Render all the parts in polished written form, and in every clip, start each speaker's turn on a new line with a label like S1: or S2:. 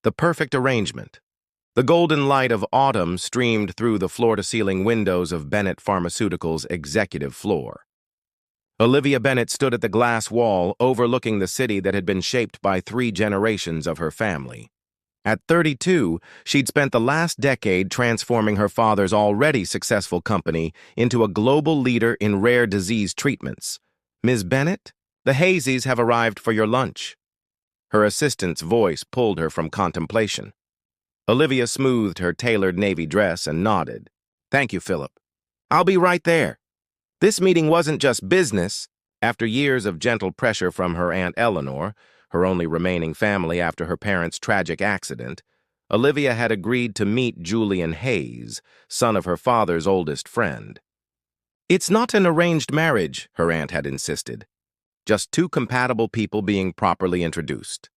S1: the perfect arrangement. The golden light of autumn streamed through the floor-to-ceiling windows of Bennett Pharmaceuticals' executive floor. Olivia Bennett stood at the glass wall overlooking the city that had been shaped by 3 generations of her family. At 32, she'd spent the last decade transforming her father's already successful company into a global leader in rare disease treatments. "Ms. Bennett, the Hazies have arrived for your lunch." Her assistant's voice pulled her from contemplation. Olivia smoothed her tailored navy dress and nodded. "Thank you, Philip. I'll be right there." This meeting wasn't just business. After years of gentle pressure from her Aunt Eleanor, her only remaining family after her parents' tragic accident, Olivia had agreed to meet Julian Hayes, son of her father's oldest friend. "It's not an arranged marriage," her aunt had insisted. "Just 2 compatible people being properly introduced."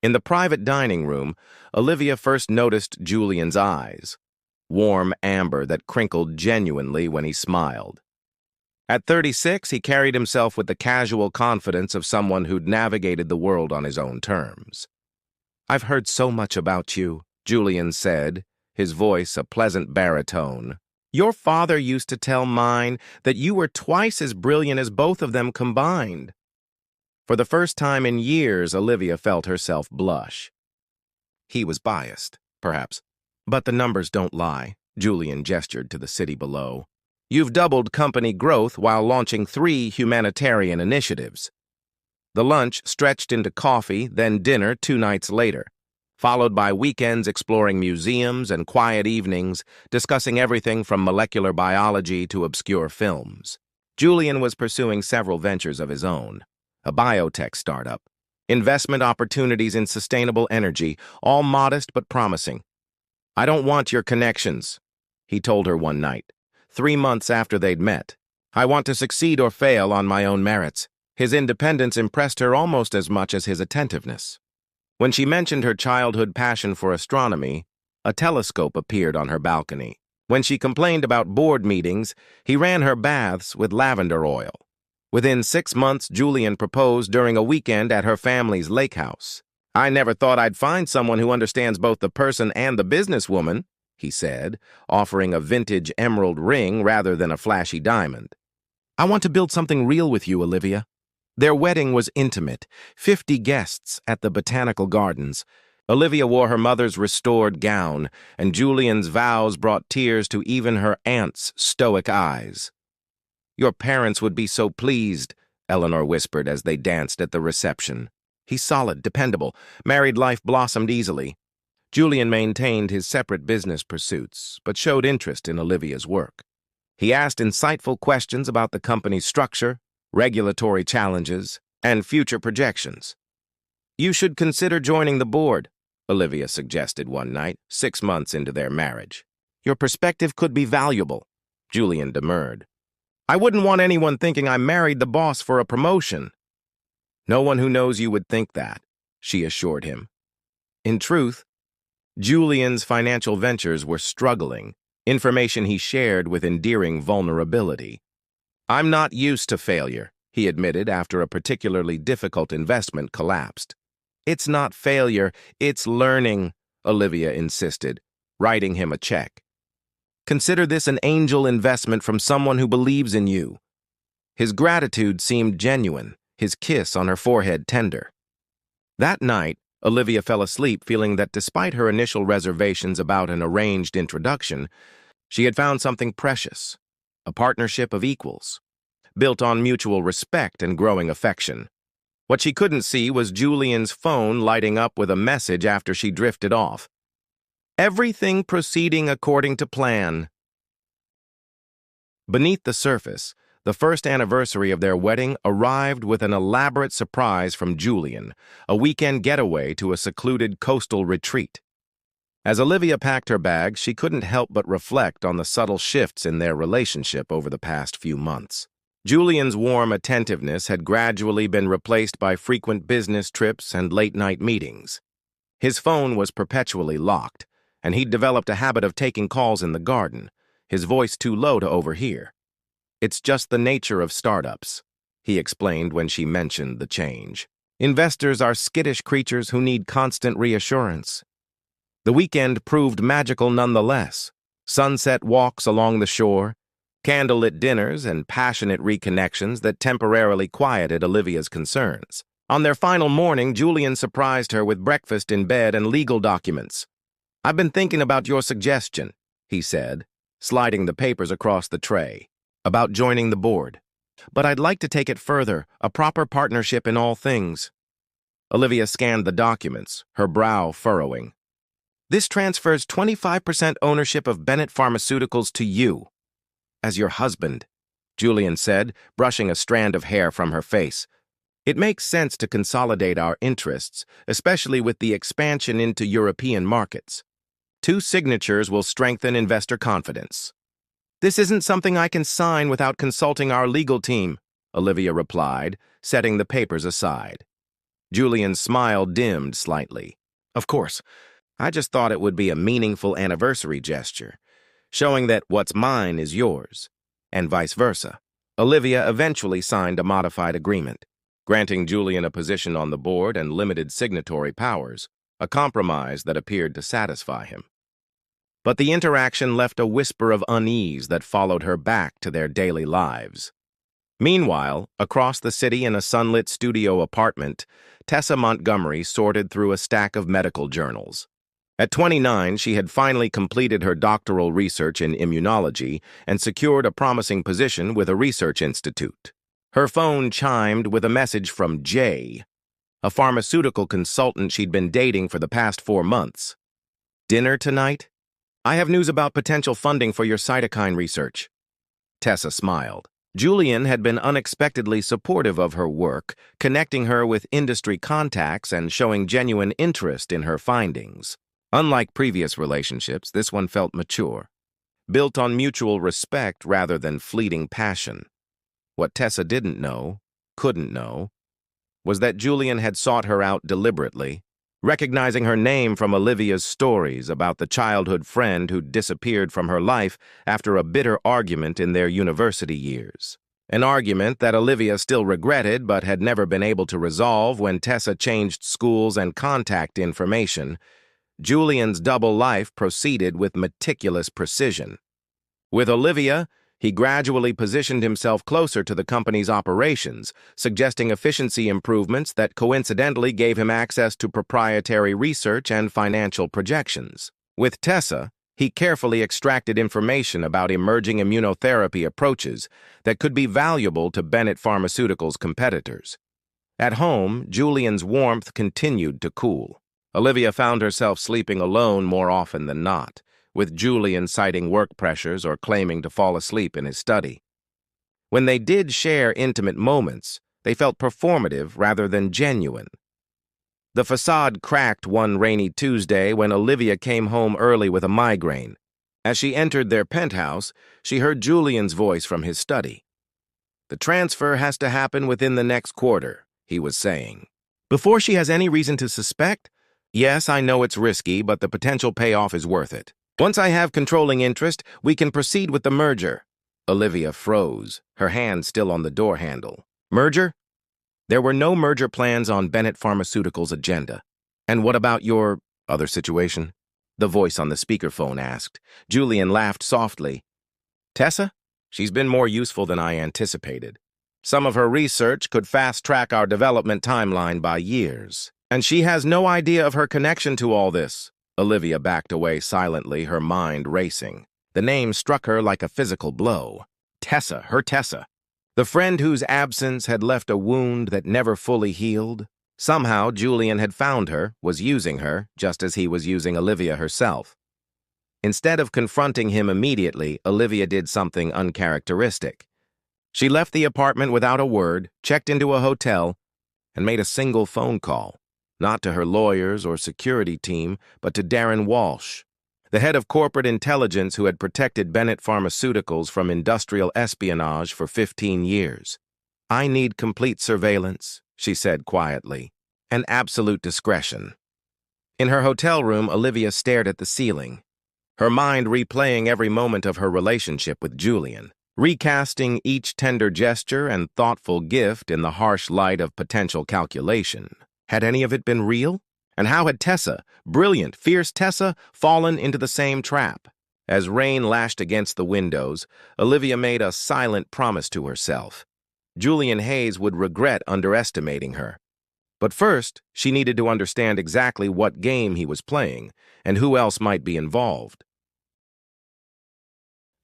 S1: In the private dining room, Olivia first noticed Julian's eyes, warm amber that crinkled genuinely when he smiled. At 36, he carried himself with the casual confidence of someone who'd navigated the world on his own terms. "I've heard so much about you," Julian said, his voice a pleasant baritone. "Your father used to tell mine that you were twice as brilliant as both of them combined." For the first time in years, Olivia felt herself blush. He was biased, perhaps. "But the numbers don't lie," Julian gestured to the city below. "You've doubled company growth while launching 3 humanitarian initiatives." The lunch stretched into coffee, then dinner 2 nights later, followed by weekends exploring museums and quiet evenings, discussing everything from molecular biology to obscure films. Julian was pursuing several ventures of his own. A biotech startup, investment opportunities in sustainable energy, all modest but promising. "I don't want your connections," he told her one night, 3 months after they'd met. "I want to succeed or fail on my own merits." His independence impressed her almost as much as his attentiveness. When she mentioned her childhood passion for astronomy, a telescope appeared on her balcony. When she complained about board meetings, he ran her baths with lavender oil. Within 6 months, Julian proposed during a weekend at her family's lake house. "I never thought I'd find someone who understands both the person and the businesswoman," he said, offering a vintage emerald ring rather than a flashy diamond. "I want to build something real with you, Olivia." Their wedding was intimate, 50 guests at the Botanical Gardens. Olivia wore her mother's restored gown, and Julian's vows brought tears to even her aunt's stoic eyes. "Your parents would be so pleased," Eleanor whispered as they danced at the reception. "He's solid, dependable. Married life blossomed easily." Julian maintained his separate business pursuits, but showed interest in Olivia's work. He asked insightful questions about the company's structure, regulatory challenges, and future projections. "You should consider joining the board," Olivia suggested one night, 6 months into their marriage. "Your perspective could be valuable," Julian demurred. "I wouldn't want anyone thinking I married the boss for a promotion." "No one who knows you would think that," she assured him. In truth, Julian's financial ventures were struggling, information he shared with endearing vulnerability. "I'm not used to failure," he admitted after a particularly difficult investment collapsed. "It's not failure, it's learning," Olivia insisted, writing him a check. "Consider this an angel investment from someone who believes in you." His gratitude seemed genuine, his kiss on her forehead tender. That night, Olivia fell asleep feeling that despite her initial reservations about an arranged introduction, she had found something precious, a partnership of equals, built on mutual respect and growing affection. What she couldn't see was Julian's phone lighting up with a message after she drifted off. "Everything proceeding according to plan." Beneath the surface, the first anniversary of their wedding arrived with an elaborate surprise from Julian, a weekend getaway to a secluded coastal retreat. As Olivia packed her bags, she couldn't help but reflect on the subtle shifts in their relationship over the past few months. Julian's warm attentiveness had gradually been replaced by frequent business trips and late-night meetings. His phone was perpetually locked, and he'd developed a habit of taking calls in the garden, his voice too low to overhear. "It's just the nature of startups," he explained when she mentioned the change. Investors are skittish creatures who need constant reassurance. The weekend proved magical nonetheless. Sunset walks along the shore, candlelit dinners, and passionate reconnections that temporarily quieted Olivia's concerns. On their final morning, Julian surprised her with breakfast in bed and legal documents. "I've been thinking about your suggestion," he said, sliding the papers across the tray, "about joining the board. But I'd like to take it further, a proper partnership in all things." Olivia scanned the documents, her brow furrowing. "This transfers 25% ownership of Bennett Pharmaceuticals to you, as your husband," Julian said, brushing a strand of hair from her face. "It makes sense to consolidate our interests, especially with the expansion into European markets. 2 signatures will strengthen investor confidence." "This isn't something I can sign without consulting our legal team," Olivia replied, setting the papers aside. Julian's smile dimmed slightly. "Of course, I just thought it would be a meaningful anniversary gesture, showing that what's mine is yours, and vice versa." Olivia eventually signed a modified agreement, granting Julian a position on the board and limited signatory powers, a compromise that appeared to satisfy him. But the interaction left a whisper of unease that followed her back to their daily lives. Meanwhile, across the city in a sunlit studio apartment, Tessa Montgomery sorted through a stack of medical journals. At 29, she had finally completed her doctoral research in immunology and secured a promising position with a research institute. Her phone chimed with a message from Jay, a pharmaceutical consultant she'd been dating for the past 4 months. "Dinner tonight? I have news about potential funding for your cytokine research." Tessa smiled. Julian had been unexpectedly supportive of her work, connecting her with industry contacts and showing genuine interest in her findings. Unlike previous relationships, this one felt mature, built on mutual respect rather than fleeting passion. What Tessa didn't know, couldn't know, was that Julian had sought her out deliberately, recognizing her name from Olivia's stories about the childhood friend who'd disappeared from her life after a bitter argument in their university years. An argument that Olivia still regretted but had never been able to resolve when Tessa changed schools and contact information. Julian's double life proceeded with meticulous precision. With Olivia, he gradually positioned himself closer to the company's operations, suggesting efficiency improvements that coincidentally gave him access to proprietary research and financial projections. With Tessa, he carefully extracted information about emerging immunotherapy approaches that could be valuable to Bennett Pharmaceuticals' competitors. At home, Julian's warmth continued to cool. Olivia found herself sleeping alone more often than not, with Julian citing work pressures or claiming to fall asleep in his study. When they did share intimate moments, they felt performative rather than genuine. The facade cracked one rainy Tuesday when Olivia came home early with a migraine. As she entered their penthouse, she heard Julian's voice from his study. "The transfer has to happen within the next quarter," he was saying. "Before she has any reason to suspect? Yes, I know it's risky, but the potential payoff is worth it. Once I have controlling interest, we can proceed with the merger." Olivia froze, her hand still on the door handle. "Merger?" There were no merger plans on Bennett Pharmaceuticals' agenda. "And what about your other situation?" the voice on the speakerphone asked. Julian laughed softly. "Tessa? She's been more useful than I anticipated. Some of her research could fast-track our development timeline by years. And she has no idea of her connection to all this." Olivia backed away silently, her mind racing. The name struck her like a physical blow. Tessa, her Tessa. The friend whose absence had left a wound that never fully healed. Somehow, Julian had found her, was using her, just as he was using Olivia herself. Instead of confronting him immediately, Olivia did something uncharacteristic. She left the apartment without a word, checked into a hotel, and made a single phone call. Not to her lawyers or security team, but to Darren Walsh, the head of corporate intelligence who had protected Bennett Pharmaceuticals from industrial espionage for 15 years. "I need complete surveillance," she said quietly, "and absolute discretion." In her hotel room, Olivia stared at the ceiling, her mind replaying every moment of her relationship with Julian. recasting each tender gesture and thoughtful gift in the harsh light of potential calculation. Had any of it been real? And how had Tessa, brilliant, fierce Tessa, fallen into the same trap? As rain lashed against the windows, Olivia made a silent promise to herself. Julian Hayes would regret underestimating her. But first, she needed to understand exactly what game he was playing and who else might be involved.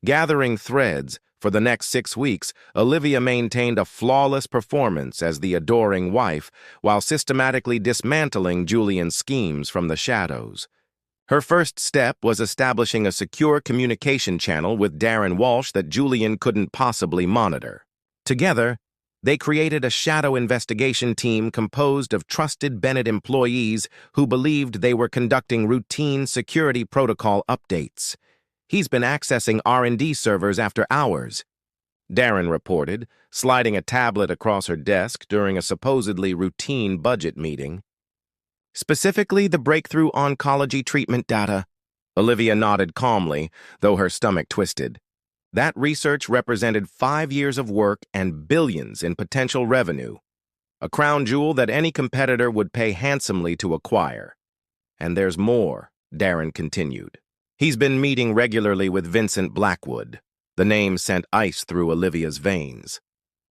S1: Gathering threads, for the next 6 weeks, Olivia maintained a flawless performance as the adoring wife while systematically dismantling Julian's schemes from the shadows. Her first step was establishing a secure communication channel with Darren Walsh that Julian couldn't possibly monitor. Together, they created a shadow investigation team composed of trusted Bennett employees who believed they were conducting routine security protocol updates. "He's been accessing R&D servers after hours," Darren reported, sliding a tablet across her desk during a supposedly routine budget meeting. "Specifically, the breakthrough oncology treatment data." Olivia nodded calmly, though her stomach twisted. That research represented 5 years of work and billions in potential revenue, a crown jewel that any competitor would pay handsomely to acquire. "And there's more," Darren continued. "He's been meeting regularly with Vincent Blackwood." The name sent ice through Olivia's veins.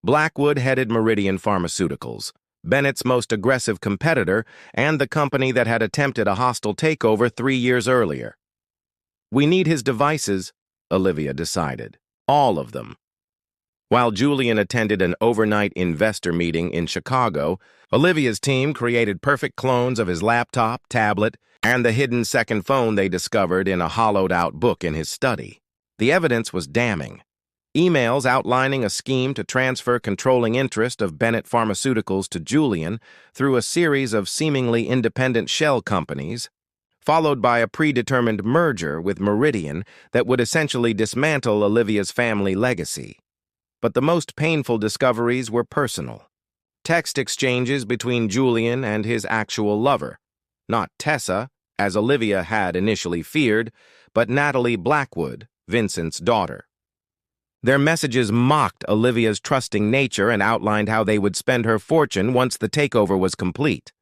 S1: Blackwood headed Meridian Pharmaceuticals, Bennett's most aggressive competitor and the company that had attempted a hostile takeover 3 years earlier. "We need his devices," Olivia decided. "All of them." While Julian attended an overnight investor meeting in Chicago, Olivia's team created perfect clones of his laptop, tablet, and the hidden second phone they discovered in a hollowed-out book in his study. The evidence was damning. Emails outlining a scheme to transfer controlling interest of Bennett Pharmaceuticals to Julian through a series of seemingly independent shell companies, followed by a predetermined merger with Meridian that would essentially dismantle Olivia's family legacy. But the most painful discoveries were personal. Text exchanges between Julian and his actual lover. Not Tessa, as Olivia had initially feared, but Natalie Blackwood, Vincent's daughter. Their messages mocked Olivia's trusting nature and outlined how they would spend her fortune once the takeover was complete.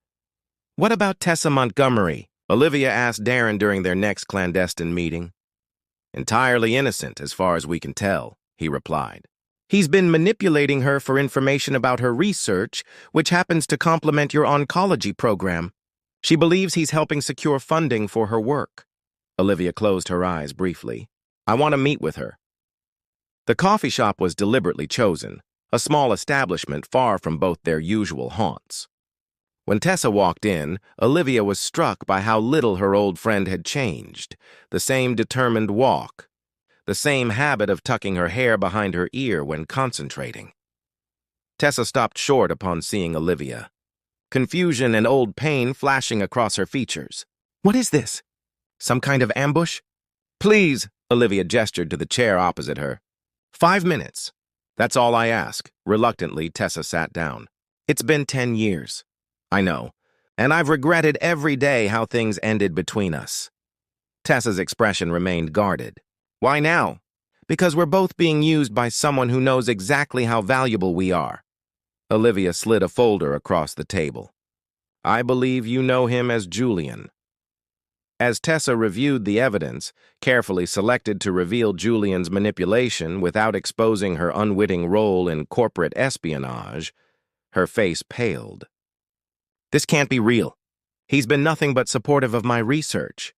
S1: "What about Tessa Montgomery?" Olivia asked Darren during their next clandestine meeting. "Entirely innocent, as far as we can tell," he replied. "He's been manipulating her for information about her research, which happens to complement your oncology program. She believes he's helping secure funding for her work." Olivia closed her eyes briefly. "I want to meet with her." The coffee shop was deliberately chosen, a small establishment far from both their usual haunts. When Tessa walked in, Olivia was struck by how little her old friend had changed. The same determined walk, the same habit of tucking her hair behind her ear when concentrating. Tessa stopped short upon seeing Olivia, confusion and old pain flashing across her features. "What is this? Some kind of ambush?" "Please," Olivia gestured to the chair opposite her. "5 minutes. That's all I ask." Reluctantly, Tessa sat down. "It's been 10 years. I know, and I've regretted every day how things ended between us." Tessa's expression remained guarded. "Why now?" "Because we're both being used by someone who knows exactly how valuable we are." Olivia slid a folder across the table. "I believe you know him as Julian." As Tessa reviewed the evidence, carefully selected to reveal Julian's manipulation without exposing her unwitting role in corporate espionage, her face paled. "This can't be real. He's been nothing but supportive of my research."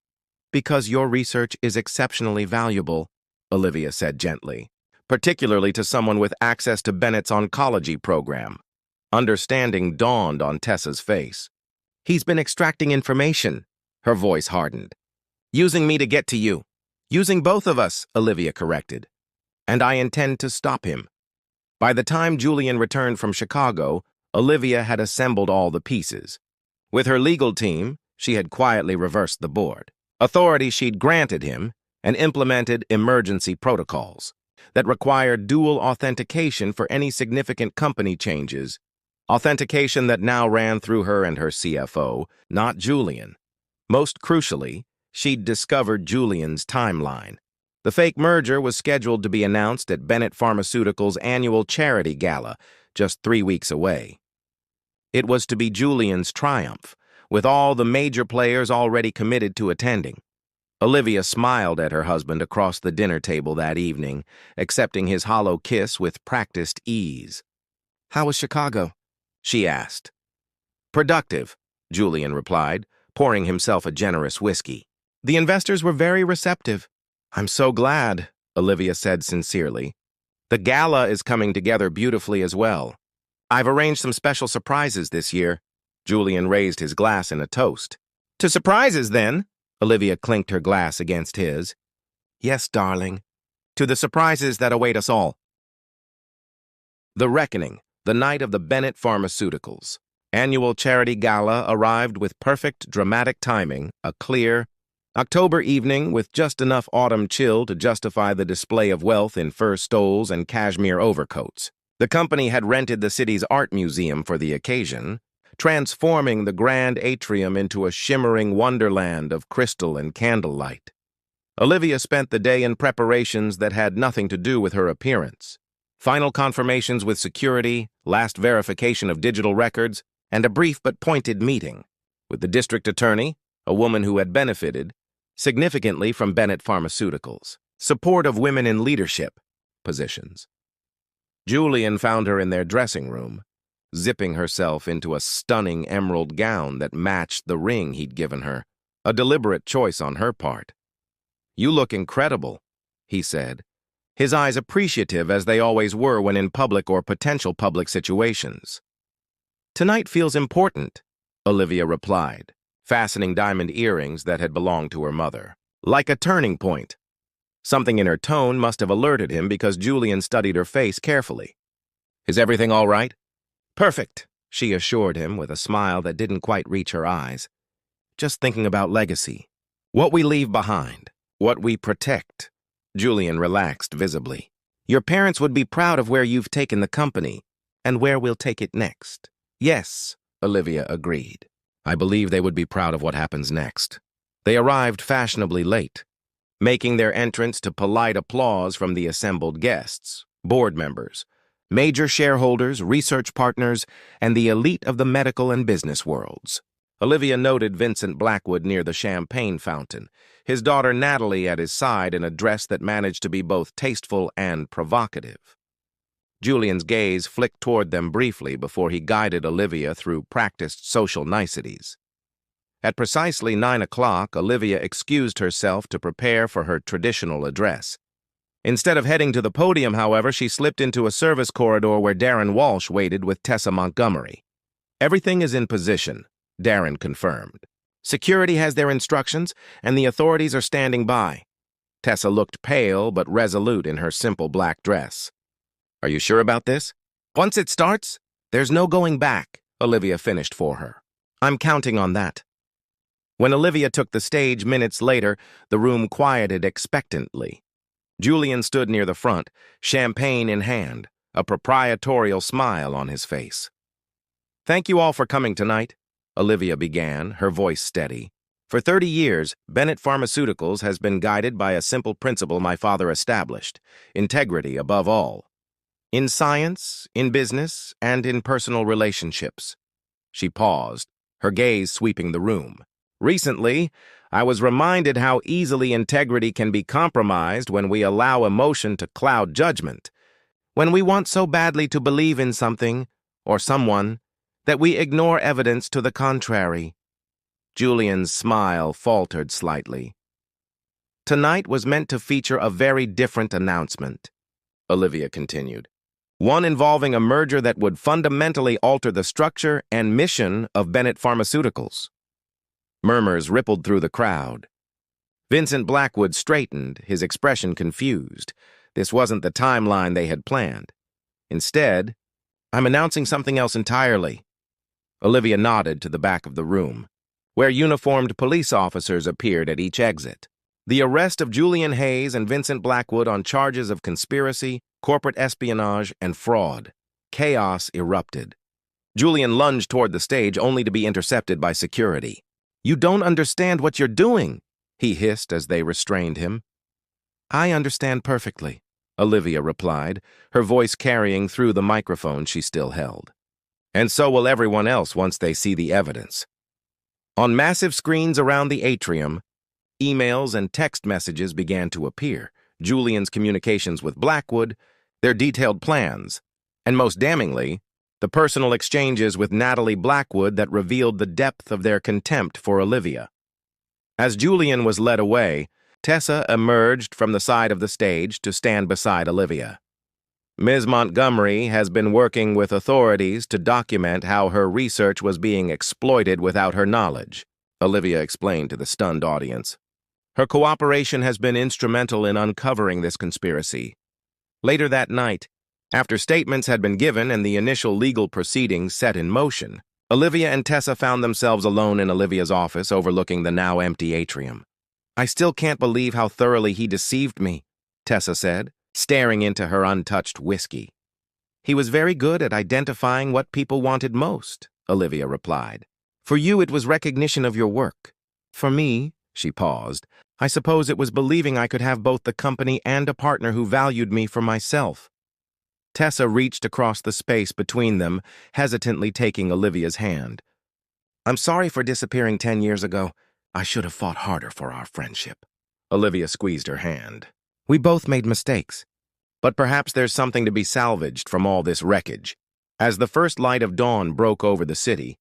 S1: "Because your research is exceptionally valuable," Olivia said gently, "particularly to someone with access to Bennett's oncology program." Understanding dawned on Tessa's face. "He's been extracting information." Her voice hardened. "Using me to get to you." "Using both of us," Olivia corrected. "And I intend to stop him." By the time Julian returned from Chicago, Olivia had assembled all the pieces. With her legal team, she had quietly reversed the board. Authority she'd granted him and implemented emergency protocols that required dual authentication for any significant company changes, authentication that now ran through her and her CFO, not Julian. Most crucially, she'd discovered Julian's timeline. The fake merger was scheduled to be announced at Bennett Pharmaceuticals' annual charity gala, just 3 weeks away. It was to be Julian's triumph, with all the major players already committed to attending. Olivia smiled at her husband across the dinner table that evening, accepting his hollow kiss with practiced ease. "How was Chicago?" she asked. "Productive," Julian replied, pouring himself a generous whiskey. "The investors were very receptive." "I'm so glad," Olivia said sincerely. "The gala is coming together beautifully as well. I've arranged some special surprises this year." Julian raised his glass in a toast. "To surprises, then?" Olivia clinked her glass against his. "Yes, darling. To the surprises that await us all." The reckoning, the night of the Bennett Pharmaceuticals. Annual charity gala arrived with perfect dramatic timing, a clear October evening with just enough autumn chill to justify the display of wealth in fur stoles and cashmere overcoats. The company had rented the city's art museum for the occasion, transforming the grand atrium into a shimmering wonderland of crystal and candlelight. Olivia spent the day in preparations that had nothing to do with her appearance. Final confirmations with security, last verification of digital records, and a brief but pointed meeting with the district attorney, a woman who had benefited significantly from Bennett Pharmaceuticals' support of women in leadership positions. Julian found her in their dressing room, zipping herself into a stunning emerald gown that matched the ring he'd given her, a deliberate choice on her part. "You look incredible," he said, his eyes appreciative as they always were when in public or potential public situations. "Tonight feels important," Olivia replied, fastening diamond earrings that had belonged to her mother. "Like a turning point." Something in her tone must have alerted him because Julian studied her face carefully. "Is everything all right?" "Perfect," she assured him with a smile that didn't quite reach her eyes. "Just thinking about legacy. What we leave behind. What we protect." Julian relaxed visibly. "Your parents would be proud of where you've taken the company and where we'll take it next." "Yes," Olivia agreed. "I believe they would be proud of what happens next." They arrived fashionably late, making their entrance to polite applause from the assembled guests, board members, major shareholders, research partners, and the elite of the medical and business worlds. Olivia noted Vincent Blackwood near the champagne fountain, his daughter Natalie at his side in a dress that managed to be both tasteful and provocative. Julian's gaze flicked toward them briefly before he guided Olivia through practiced social niceties. At precisely 9 o'clock, Olivia excused herself to prepare for her traditional address. Instead of heading to the podium, however, she slipped into a service corridor where Darren Walsh waited with Tessa Montgomery. "Everything is in position," Darren confirmed. "Security has their instructions, and the authorities are standing by." Tessa looked pale but resolute in her simple black dress. "Are you sure about this?" "Once it starts, there's no going back," Olivia finished for her. "I'm counting on that." When Olivia took the stage minutes later, the room quieted expectantly. Julian stood near the front, champagne in hand, a proprietorial smile on his face. "Thank you all for coming tonight," Olivia began, her voice steady. "For 30 years, Bennett Pharmaceuticals has been guided by a simple principle my father established: integrity above all. In science, in business, and in personal relationships." She paused, her gaze sweeping the room. "Recently, I was reminded how easily integrity can be compromised when we allow emotion to cloud judgment, when we want so badly to believe in something or someone that we ignore evidence to the contrary." Julian's smile faltered slightly. "Tonight was meant to feature a very different announcement," Olivia continued. "One involving a merger that would fundamentally alter the structure and mission of Bennett Pharmaceuticals." Murmurs rippled through the crowd. Vincent Blackwood straightened, his expression confused. This wasn't the timeline they had planned. Instead, "I'm announcing something else entirely." Olivia nodded to the back of the room, where uniformed police officers appeared at each exit. The arrest of Julian Hayes and Vincent Blackwood on charges of conspiracy, corporate espionage, and fraud. Chaos erupted. Julian lunged toward the stage only to be intercepted by security. "You don't understand what you're doing," he hissed as they restrained him. I understand perfectly, Olivia replied, her voice carrying through the microphone she still held. And so will everyone else once they see the evidence. On massive screens around the atrium, emails and text messages began to appear, Julian's communications with Blackwood, their detailed plans, and most damningly, the personal exchanges with Natalie Blackwood that revealed the depth of their contempt for Olivia. As Julian was led away, Tessa emerged from the side of the stage to stand beside Olivia. Ms. Montgomery has been working with authorities to document how her research was being exploited without her knowledge, Olivia explained to the stunned audience. Her cooperation has been instrumental in uncovering this conspiracy. Later that night, after statements had been given and the initial legal proceedings set in motion, Olivia and Tessa found themselves alone in Olivia's office overlooking the now empty atrium. I still can't believe how thoroughly he deceived me, Tessa said, staring into her untouched whiskey. He was very good at identifying what people wanted most, Olivia replied. For you, it was recognition of your work. For me, she paused, I suppose it was believing I could have both the company and a partner who valued me for myself. Tessa reached across the space between them, hesitantly taking Olivia's hand. I'm sorry for disappearing 10 years ago. I should have fought harder for our friendship. Olivia squeezed her hand. We both made mistakes. But perhaps there's something to be salvaged from all this wreckage. As the first light of dawn broke over the city,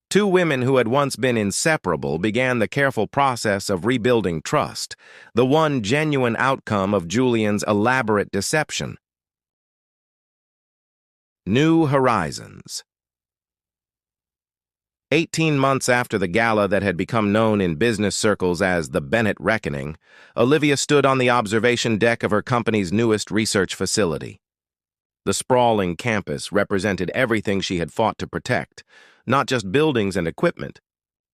S1: two women who had once been inseparable began the careful process of rebuilding trust, the one genuine outcome of Julian's elaborate deception. New Horizons. 18 months after the gala that had become known in business circles as the Bennett Reckoning, Olivia stood on the observation deck of her company's newest research facility. The sprawling campus represented everything she had fought to protect, not just buildings and equipment,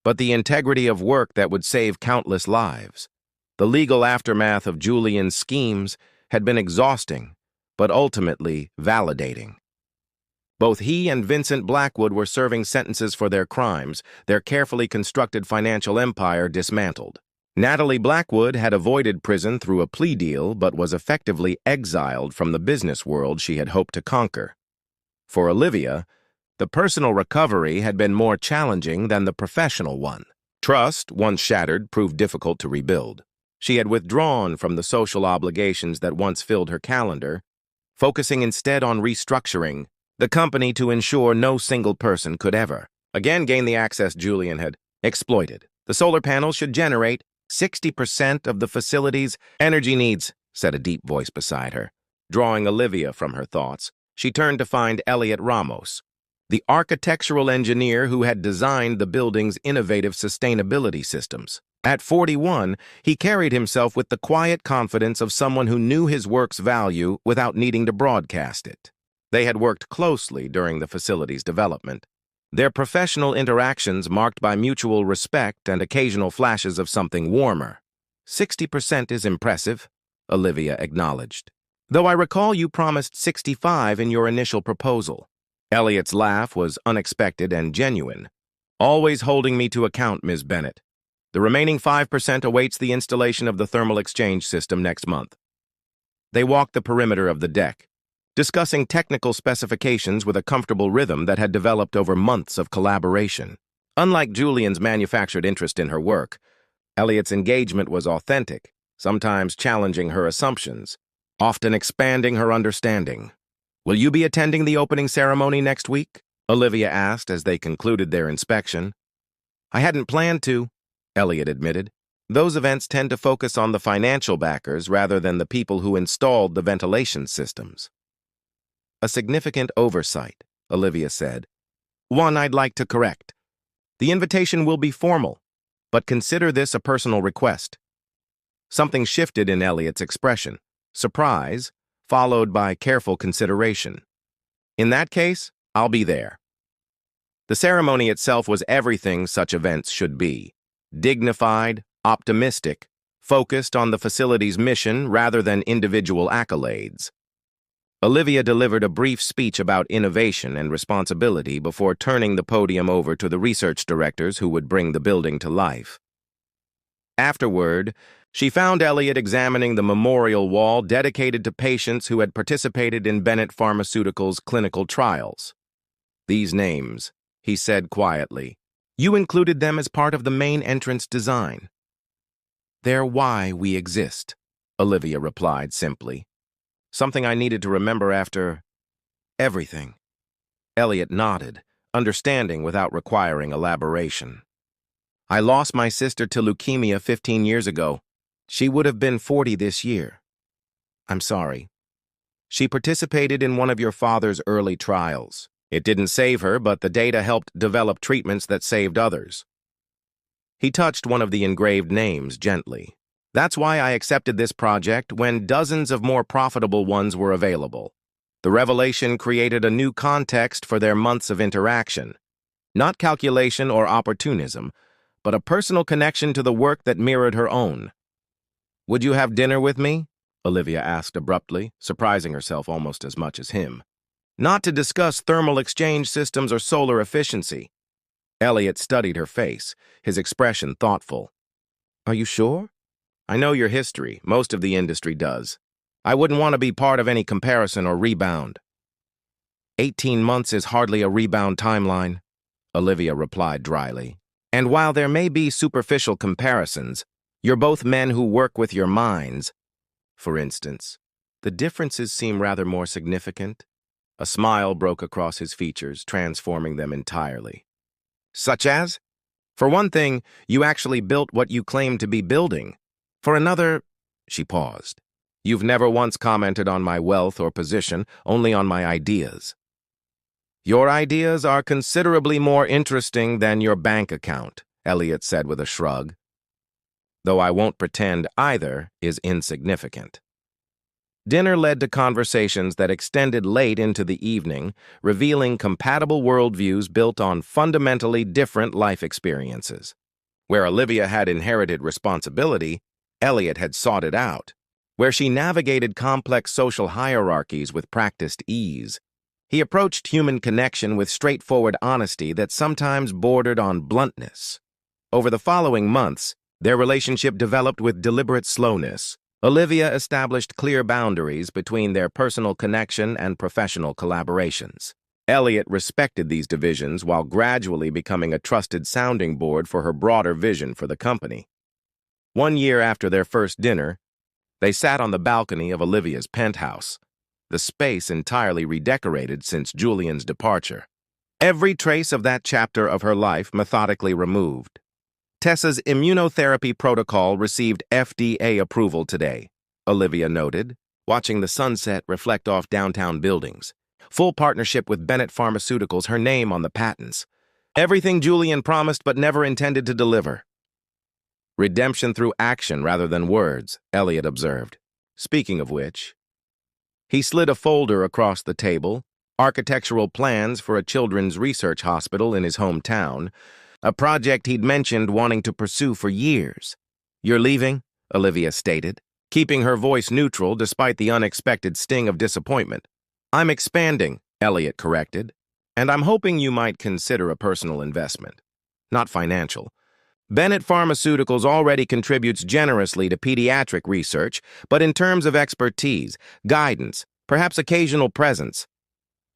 S1: but the integrity of work that would save countless lives. The legal aftermath of Julian's schemes had been exhausting, but ultimately validating. Both he and Vincent Blackwood were serving sentences for their crimes, their carefully constructed financial empire dismantled. Natalie Blackwood had avoided prison through a plea deal but was effectively exiled from the business world she had hoped to conquer. For Olivia, the personal recovery had been more challenging than the professional one. Trust, once shattered, proved difficult to rebuild. She had withdrawn from the social obligations that once filled her calendar, focusing instead on restructuring the company to ensure no single person could ever again gain the access Julian had exploited. The solar panels should generate 60% of the facility's energy needs, said a deep voice beside her. Drawing Olivia from her thoughts, she turned to find Elliot Ramos, the architectural engineer who had designed the building's innovative sustainability systems. At 41, he carried himself with the quiet confidence of someone who knew his work's value without needing to broadcast it. They had worked closely during the facility's development, their professional interactions marked by mutual respect and occasional flashes of something warmer. 60% is impressive, Olivia acknowledged. Though I recall you promised 65 in your initial proposal. Elliot's laugh was unexpected and genuine. Always holding me to account, Ms. Bennett. The remaining 5% awaits the installation of the thermal exchange system next month. They walked the perimeter of the deck, discussing technical specifications with a comfortable rhythm that had developed over months of collaboration. Unlike Julian's manufactured interest in her work, Elliot's engagement was authentic, sometimes challenging her assumptions, often expanding her understanding. Will you be attending the opening ceremony next week? Olivia asked as they concluded their inspection. I hadn't planned to, Elliot admitted. Those events tend to focus on the financial backers rather than the people who installed the ventilation systems. A significant oversight, Olivia said. One I'd like to correct. The invitation will be formal, but consider this a personal request. Something shifted in Elliot's expression. Surprise, followed by careful consideration. In that case, I'll be there. The ceremony itself was everything such events should be. Dignified, optimistic, focused on the facility's mission rather than individual accolades. Olivia delivered a brief speech about innovation and responsibility before turning the podium over to the research directors who would bring the building to life. Afterward, she found Elliot examining the memorial wall dedicated to patients who had participated in Bennett Pharmaceuticals' clinical trials. "These names," he said quietly. "You included them as part of the main entrance design." "They're why we exist," Olivia replied simply. "Something I needed to remember after everything." Elliot nodded, understanding without requiring elaboration. "I lost my sister to leukemia 15 years ago. She would have been 40 this year." "I'm sorry." "She participated in one of your father's early trials. It didn't save her, but the data helped develop treatments that saved others." He touched one of the engraved names gently. "That's why I accepted this project when dozens of more profitable ones were available. The revelation created a new context for their months of interaction. Not calculation or opportunism, but a personal connection to the work that mirrored her own." "Would you have dinner with me?" Olivia asked abruptly, surprising herself almost as much as him. "Not to discuss thermal exchange systems or solar efficiency." Elliot studied her face, his expression thoughtful. "Are you sure? I know your history. Most of the industry does. I wouldn't want to be part of any comparison or rebound." 18 months is hardly a rebound timeline," Olivia replied dryly. "And while there may be superficial comparisons, you're both men who work with your minds. For instance, the differences seem rather more significant." A smile broke across his features, transforming them entirely. "Such as? For one thing, you actually built what you claimed to be building. For another," she paused, "you've never once commented on my wealth or position, only on my ideas." "Your ideas are considerably more interesting than your bank account," Elliot said with a shrug. "Though I won't pretend either is insignificant." Dinner led to conversations that extended late into the evening, revealing compatible worldviews built on fundamentally different life experiences. Where Olivia had inherited responsibility, Elliot had sought it out. Where she navigated complex social hierarchies with practiced ease, he approached human connection with straightforward honesty that sometimes bordered on bluntness. Over the following months, their relationship developed with deliberate slowness. Olivia established clear boundaries between their personal connection and professional collaborations. Elliot respected these divisions while gradually becoming a trusted sounding board for her broader vision for the company. 1 year after their first dinner, they sat on the balcony of Olivia's penthouse, the space entirely redecorated since Julian's departure. Every trace of that chapter of her life methodically removed. Tessa's immunotherapy protocol received FDA approval today, Olivia noted, watching the sunset reflect off downtown buildings. Full partnership with Bennett Pharmaceuticals, her name on the patents. Everything Julian promised but never intended to deliver. Redemption through action rather than words, Elliot observed. Speaking of which, he slid a folder across the table, architectural plans for a children's research hospital in his hometown, a project he'd mentioned wanting to pursue for years. "You're leaving?" Olivia stated, keeping her voice neutral despite the unexpected sting of disappointment. "I'm expanding," Elliot corrected, "and I'm hoping you might consider a personal investment. Not financial. Bennett Pharmaceuticals already contributes generously to pediatric research, but in terms of expertise, guidance, perhaps occasional presence."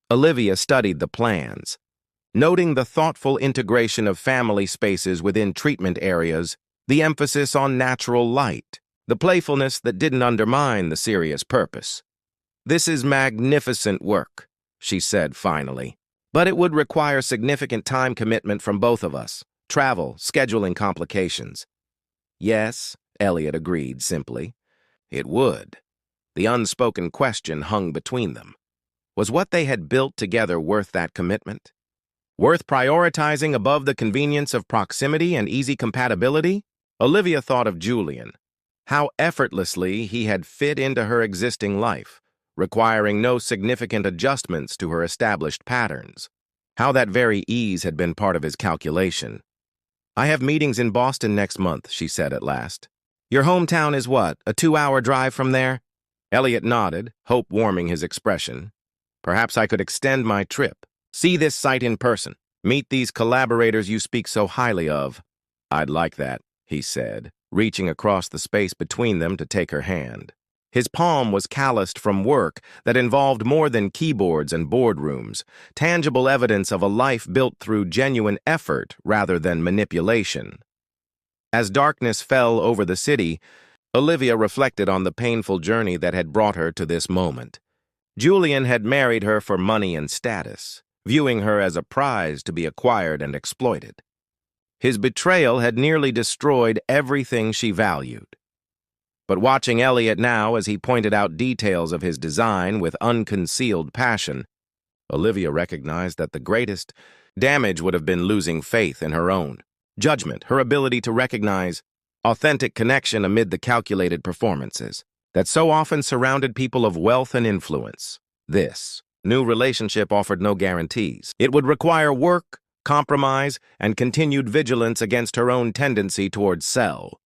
S1: Olivia studied the plans, noting the thoughtful integration of family spaces within treatment areas, the emphasis on natural light, the playfulness that didn't undermine the serious purpose. "This is magnificent work," she said finally, "but it would require significant time commitment from both of us. Travel, scheduling complications." "Yes," Elliot agreed simply. It would. The unspoken question hung between them. Was what they had built together worth that commitment? Worth prioritizing above the convenience of proximity and easy compatibility? Olivia thought of Julian. How effortlessly he had fit into her existing life, requiring no significant adjustments to her established patterns. How that very ease had been part of his calculation. "I have meetings in Boston next month," she said at last. "Your hometown is what, a 2-hour drive from there?" Elliot nodded, hope warming his expression. "Perhaps I could extend my trip. See this site in person. Meet these collaborators you speak so highly of." "I'd like that," he said. reaching across the space between them to take her hand. His palm was calloused from work that involved more than keyboards and boardrooms, tangible evidence of a life built through genuine effort rather than manipulation. As darkness fell over the city, Olivia reflected on the painful journey that had brought her to this moment. Julian had married her for money and status, viewing her as a prize to be acquired and exploited. His betrayal had nearly destroyed everything she valued. But watching Elliot now as he pointed out details of his design with unconcealed passion, Olivia recognized that the greatest damage would have been losing faith in her own judgment, her ability to recognize authentic connection amid the calculated performances that so often surrounded people of wealth and influence. This new relationship offered no guarantees. It would require work, compromise, and continued vigilance against her own tendency towards sell.